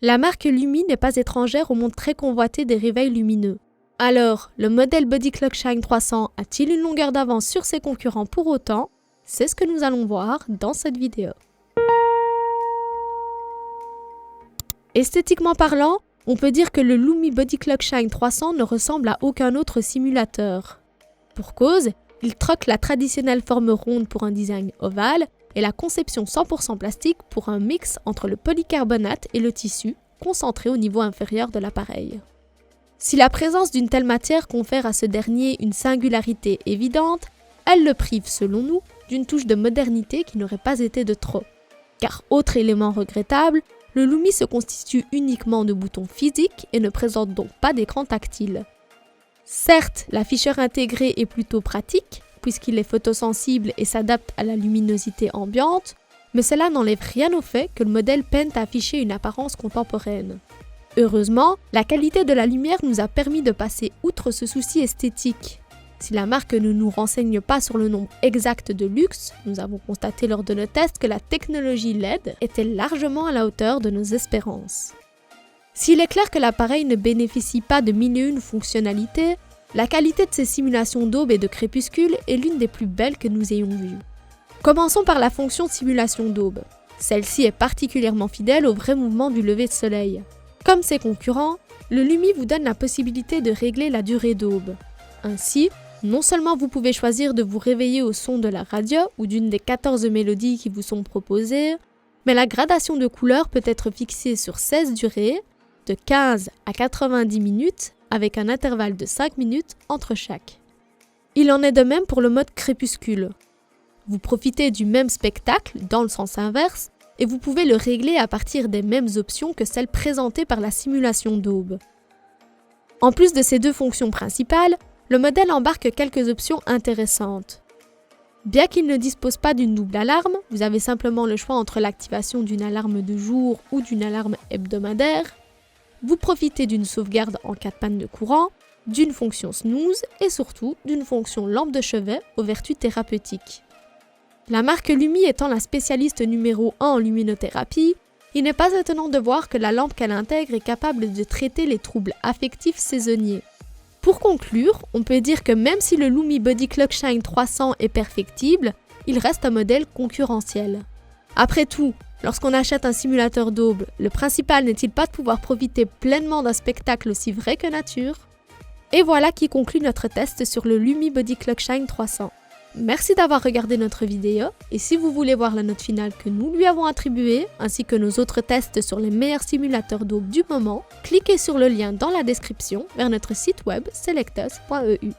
La marque Lumi n'est pas étrangère au monde très convoité des réveils lumineux. Alors, le modèle Body Clock Shine 300 a-t-il une longueur d'avance sur ses concurrents pour autant? C'est ce que nous allons voir dans cette vidéo. Esthétiquement parlant, on peut dire que le Lumi Body Clock Shine 300 ne ressemble à aucun autre simulateur. Pour cause, il troque la traditionnelle forme ronde pour un design ovale et la conception 100% plastique pour un mix entre le polycarbonate et le tissu, concentré au niveau inférieur de l'appareil. Si la présence d'une telle matière confère à ce dernier une singularité évidente, elle le prive, selon nous, d'une touche de modernité qui n'aurait pas été de trop. Car autre élément regrettable, le Lumi se constitue uniquement de boutons physiques et ne présente donc pas d'écran tactile. Certes, l'afficheur intégré est plutôt pratique, puisqu'il est photosensible et s'adapte à la luminosité ambiante, mais cela n'enlève rien au fait que le modèle peine à afficher une apparence contemporaine. Heureusement, la qualité de la lumière nous a permis de passer outre ce souci esthétique. Si la marque ne nous renseigne pas sur le nombre exact de lux, nous avons constaté lors de nos tests que la technologie LED était largement à la hauteur de nos espérances. S'il est clair que l'appareil ne bénéficie pas de 1001 fonctionnalités, la qualité de ses simulations d'aube et de crépuscule est l'une des plus belles que nous ayons vues. Commençons par la fonction simulation d'aube. Celle-ci est particulièrement fidèle au vrai mouvement du lever de soleil. Comme ses concurrents, le Lumi vous donne la possibilité de régler la durée d'aube. Ainsi, non seulement vous pouvez choisir de vous réveiller au son de la radio ou d'une des 14 mélodies qui vous sont proposées, mais la gradation de couleurs peut être fixée sur 16 durées, de 15 à 90 minutes, avec un intervalle de 5 minutes entre chaque. Il en est de même pour le mode crépuscule. Vous profitez du même spectacle dans le sens inverse et vous pouvez le régler à partir des mêmes options que celles présentées par la simulation d'aube. En plus de ces deux fonctions principales, le modèle embarque quelques options intéressantes. Bien qu'il ne dispose pas d'une double alarme, vous avez simplement le choix entre l'activation d'une alarme de jour ou d'une alarme hebdomadaire. Vous profitez d'une sauvegarde en cas de panne de courant, d'une fonction snooze et surtout d'une fonction lampe de chevet aux vertus thérapeutiques. La marque Lumi étant la spécialiste numéro 1 en luminothérapie, il n'est pas étonnant de voir que la lampe qu'elle intègre est capable de traiter les troubles affectifs saisonniers. Pour conclure, on peut dire que même si le Lumi Body Clock Shine 300 est perfectible, il reste un modèle concurrentiel. Après tout, lorsqu'on achète un simulateur d'aube, le principal n'est-il pas de pouvoir profiter pleinement d'un spectacle aussi vrai que nature? Et voilà qui conclut notre test sur le Lumi Body Clock Shine 300. Merci d'avoir regardé notre vidéo et si vous voulez voir la note finale que nous lui avons attribuée, ainsi que nos autres tests sur les meilleurs simulateurs d'aube du moment, cliquez sur le lien dans la description vers notre site web selectus.eu.